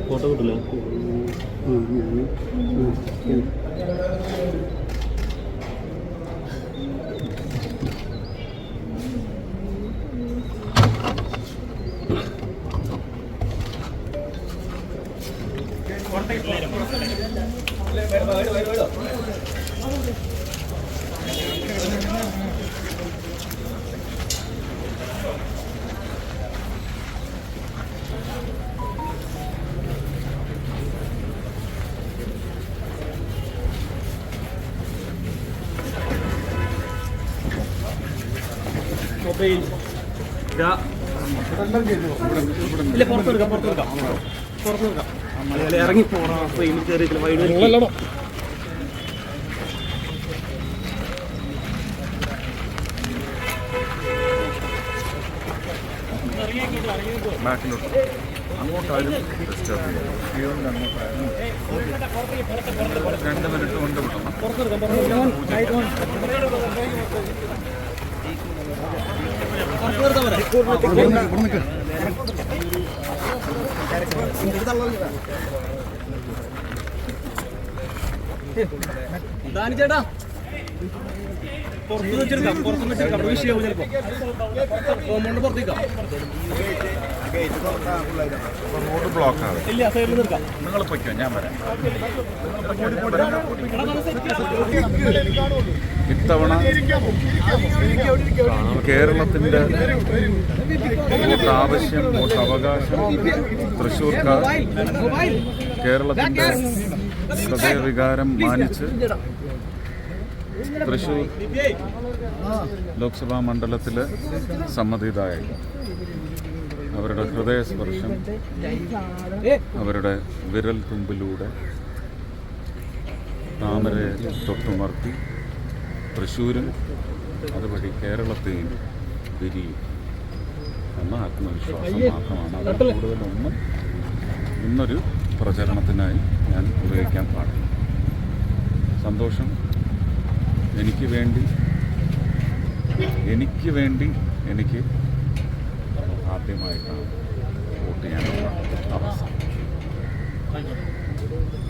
Photo കിട്ടില്ല. Mobile ഇല്ല, പുറത്തെടുക്കാം ഇറങ്ങി പോറാ ഫ്രെയിമിൽ കയറിയിട്ടില്ല. വൈകിട്ട് ബാക്കിലോട്ട് അങ്ങോട്ടാരും ഡിസ്റ്റർബ് ചെയ്യും. അങ്ങോട്ടാരും 2 മിനിറ്റ് കൊണ്ട് വിടണം. ചേട്ടാ പുറത്ത് വെച്ചെടുക്കാം വിഷയമാവും ചിലപ്പോ. കോമ്പൗണ്ട് പുറത്തേക്കാം. റോഡ് ബ്ലോക്കാണ്. ഇല്ല, സൈഡിൽ നിർത്താം. നിങ്ങൾ പൊയ്ക്കോ, ഞാൻ വരാം. ഇത്തവണ കേരളത്തിൻ്റെ വോട്ടാവശ്യം, വോട്ടവകാശം തൃശ്ശൂർക്കാർ കേരളത്തിൻ്റെ ഹൃദയവികാരം മാനിച്ച് തൃശ്ശൂർ ലോക്സഭാ മണ്ഡലത്തിലെ സമ്മതിദായക അവരുടെ ഹൃദയസ്പർശം അവരുടെ വിരൽ തുമ്പിലൂടെ താമരയെ തൊട്ടുമർത്തി തൃശ്ശൂരും അതുവഴി കേരളത്തെയും വിരിയും എന്ന ആത്മവിശ്വാസം മാത്രമാണ്. അതിൽ കൂടുതലൊന്നും ഇന്നൊരു പ്രചരണത്തിനായി ഞാൻ ഉപയോഗിക്കാൻ പാടില്ല. സന്തോഷം. എനിക്ക് വേണ്ടി എനിക്ക് ആദ്യമായിട്ടാണ് വോട്ട് ചെയ്യാനുള്ള അവസരം.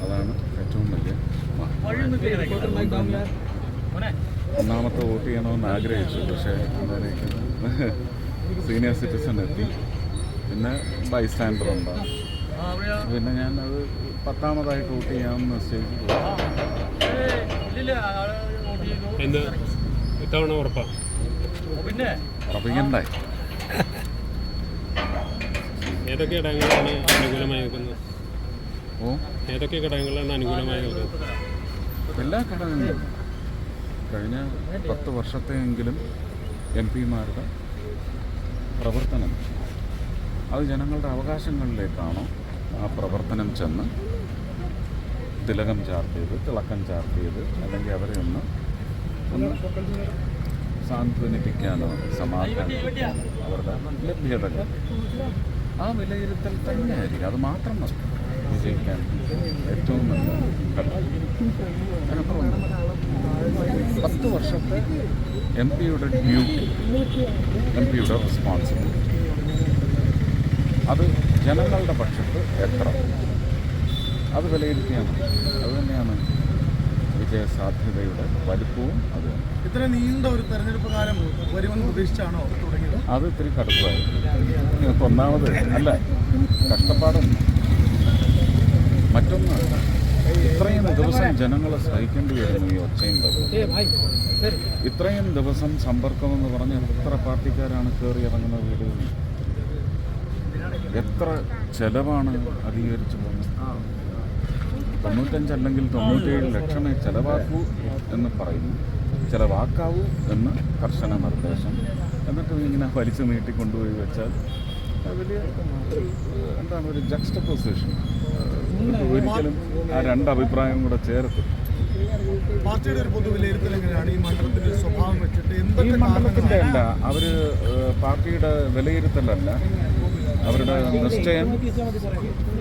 അതാണ് ഏറ്റവും വലിയ. ഒന്നാമത്തെ വോട്ട് ചെയ്യണമെന്ന് ആഗ്രഹിച്ചു, പക്ഷേ എന്തായാലും സീനിയർ സിറ്റിസൺ എത്തി, പിന്നെ ബൈസ്റ്റാൻഡർ ഉണ്ടാകും, പിന്നെ ഞാനത് 10ാമതായിട്ട് വോട്ട് ചെയ്യാമെന്ന് നിശ്ചയിച്ചു. ഉറപ്പിക്കണ്ടായി. ഏതൊക്കെ ഘടകങ്ങളാണ് അനുകൂലമായി നിൽക്കുന്നത്? ഏതൊക്കെ ഘടകങ്ങളാണ് അനുകൂലമായി നിൽക്കുന്നത്? എല്ലാ ഘടകങ്ങളും. കഴിഞ്ഞ 10 വർഷത്തെയെങ്കിലും MP-മാരുടെ പ്രവർത്തനം അത് ജനങ്ങളുടെ അവകാശങ്ങളിലേക്കാണോ ആ പ്രവർത്തനം ചെന്ന് തിലകം ചാർത്തിയത്, തിളക്കം ചാർത്തിയത്, അല്ലെങ്കിൽ അവരെ ഒന്ന് സാന്ത്വനിപ്പിക്കാനോ സമാധാനിപ്പിക്കാനോ അവരുടെ ലഭ്യതകൾ ആ വിലയിരുത്തൽ തന്നെയായിരിക്കും. അത് മാത്രം മതി വിജയിക്കാൻ ഏറ്റവും നല്ല ഘടകം. 10 വർഷത്തെ MP-യുടെ ഡ്യൂട്ടി, MP-യുടെ റെസ്പോൺസിബിലിറ്റി അത് ജനങ്ങളുടെ പക്ഷത്ത് എത്ര അത് വിലയിരുത്തിയാണ്. അതുതന്നെയാണ് വിജയസാധ്യതയുടെ വലിപ്പവും. അത് ഇത്ര നീണ്ട ഒരു തെരഞ്ഞെടുപ്പ് കാലം വരുമെന്ന് പ്രതീക്ഷിച്ചാണോ തുടങ്ങിയത്? അത് ഇത്തിരി കടുപ്പമായിരുന്നു. ഒന്നാമത് അല്ല, കഷ്ടപ്പാടും മറ്റൊന്ന്, ഇത്രയും ദിവസം ജനങ്ങൾ സഹിക്കേണ്ടി വരുന്നു ഈ ഒച്ചയും ഇത്രയും ദിവസം സമ്പർക്കമെന്ന് പറഞ്ഞ് എത്ര പാർട്ടിക്കാരാണ് കയറി ഇറങ്ങുന്ന വീടുകളിൽ, എത്ര ചെലവാണ് അധികരിച്ചു പോകുന്നത്. 95 അല്ലെങ്കിൽ 97 ലക്ഷമേ ചെലവാക്കൂ എന്ന് പറയുന്നു, ചെലവാക്കാവൂ എന്ന് കർശന നിർദ്ദേശം. എന്നിട്ട് ഇങ്ങനെ വലിച്ചു നീട്ടിക്കൊണ്ടുപോയി വെച്ചാൽ വലിയ എന്താണ് ഒരു ജക്സ്റ്റപ്പോസിഷൻ. ഒരിക്കലും ആ രണ്ട് അഭിപ്രായം കൂടെ ചേർത്ത് പാർട്ടിയുടെ ഒരു പൊതു വിലയിരുത്തൽ എങ്ങനെയാണ് ഈ മണ്ഡലത്തിന്റെ സ്വഭാവം വെച്ചിട്ട്? ഈ മണ്ഡലത്തിൻ്റെ അല്ല, അവർ പാർട്ടിയുടെ വിലയിരുത്തലല്ല, അവരുടെ നിശ്ചയം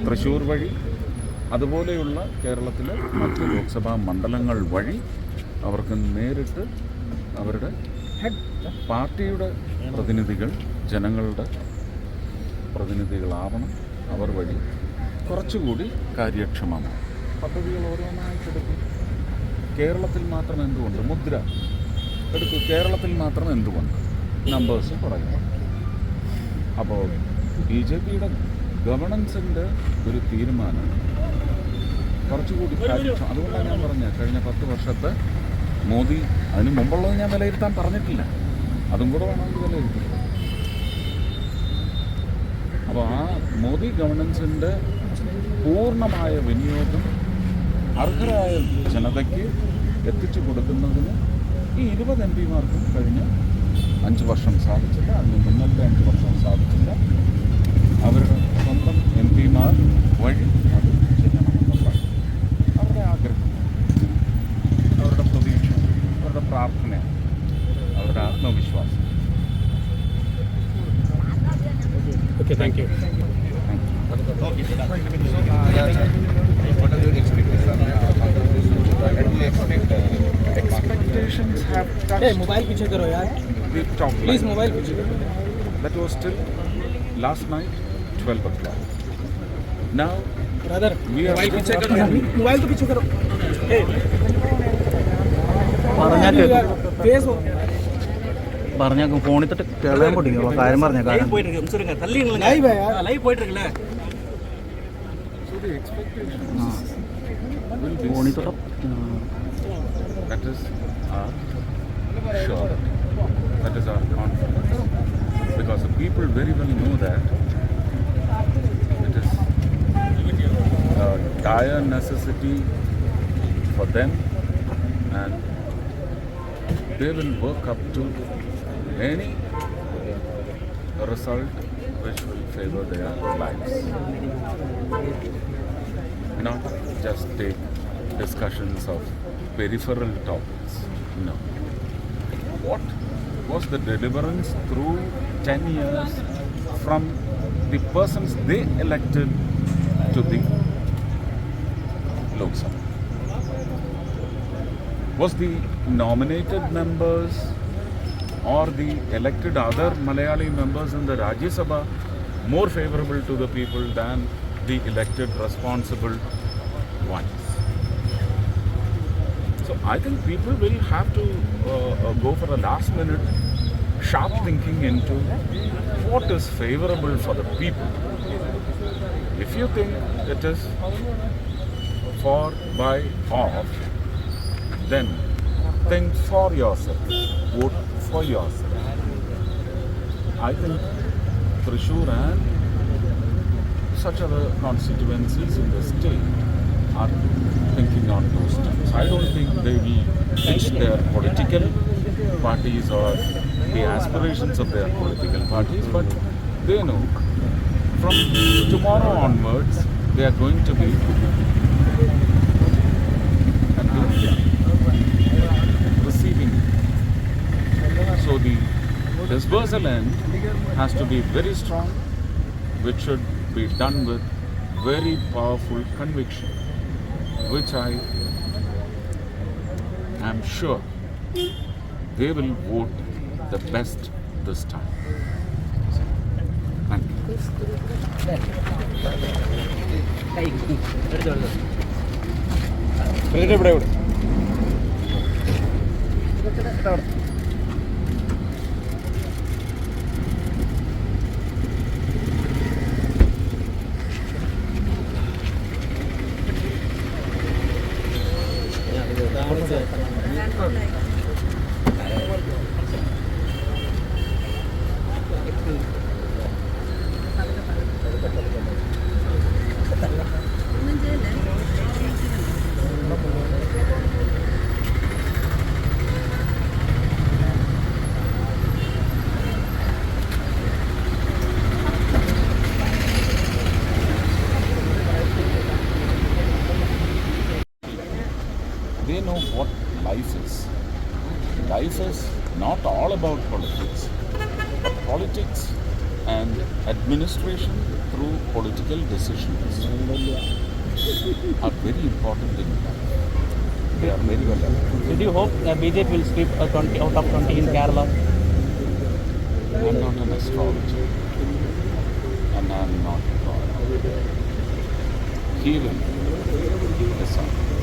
തൃശ്ശൂർ വഴി അതുപോലെയുള്ള കേരളത്തിലെ മറ്റ് ലോക്സഭാ മണ്ഡലങ്ങൾ വഴി അവർക്ക് നേരിട്ട് അവരുടെ പാർട്ടിയുടെ പ്രതിനിധികൾ ജനങ്ങളുടെ പ്രതിനിധികളാവണം. അവർ വഴി കുറച്ചുകൂടി കാര്യക്ഷമമാണ്. പദ്ധതികൾ ഓരോന്നായിട്ടെടുക്കും. കേരളത്തിൽ മാത്രം എന്തുകൊണ്ട് മുദ്ര എടുക്കൂ, കേരളത്തിൽ മാത്രം എന്തുകൊണ്ട് നമ്പേഴ്സ് പറയുന്നു. അപ്പോൾ BJPയുടെ ഗവർണൻസിൻ്റെ ഒരു തീരുമാനം കുറച്ചുകൂടി കാര്യക്ഷമം. അതുകൊണ്ടാണ് ഞാൻ പറഞ്ഞത്, കഴിഞ്ഞ 10 വർഷത്തെ മോദി, അതിന് മുമ്പുള്ളത് ഞാൻ വിലയിരുത്താൻ പറഞ്ഞിട്ടില്ല, അതും കൂടെ വേണമെങ്കിൽ വിലയിരുത്തും. അപ്പോൾ ആ മോദി ഗവർണൻസിൻ്റെ പൂർണ്ണമായ വിനിയോഗം അർഹരായ ജനതയ്ക്ക് എത്തിച്ചു കൊടുക്കുന്നതിന് ഈ 20 MP-മാർക്കും കഴിഞ്ഞ 5 വർഷം സാധിച്ചില്ല, അതിന് മുന്നത്തെ 5 വർഷം സാധിച്ചില്ല. അവരുടെ സ്വന്തം MP-മാർ വഴി അത് ചെയ്യണമെന്നുള്ള അവരുടെ ആഗ്രഹം, അവരുടെ പ്രതീക്ഷ, അവരുടെ പ്രാർത്ഥന, അവരുടെ ആത്മവിശ്വാസം. Okay, thank you. Expectations have touched mobile पीछे करो यार the top line. Please, mobile पीछे करो. That was till last night, 12 o'clock. Now brother we are mobile पीछे करो, मोबाइल तो पीछे करो. പറഞ്ഞേക്കും ഫോണിൽ തൊട്ട് കേളാൻ പൊട്ടിക്കും കാര്യം പറഞ്ഞേക്കാം. ലൈവ് പോയിട്ട് ഇരിക്കല്ലേ. So the expectations will be ഫോണിൽ തൊട്ട് that is our surety, that is our confidence, because the people very well know that it is a dire necessity for them, and they will work up to any result which will favor their lives. Not just take discussions of peripheral topics. No. What was the deliverance through 10 years from the persons they elected to the Lok Sabha? Was the nominated members or the elected other Malayali members in the Rajya Sabha more favorable to the people than the elected responsible ones? So I think people will have to go for a last minute sharp thinking into what is favorable for the people. If you think it is for, by, of, then think for yourself, vote for yourself. I think Thrissur and such other constituencies in the state are thinking on those terms. I don't think they will pitch their political parties or the aspirations of their political parties, but they know from tomorrow onwards they are going to be receiving. So the disbursal end has to be very strong, which should be done with very powerful conviction, which I am sure they will vote the best this time. Thank you. politics and administration through political decisions are very important in life. They are very well aligned. Did you hope BJP will sweep 20 out of 20 in Kerala? I'm not an astrologer and I'm not God. He will decide.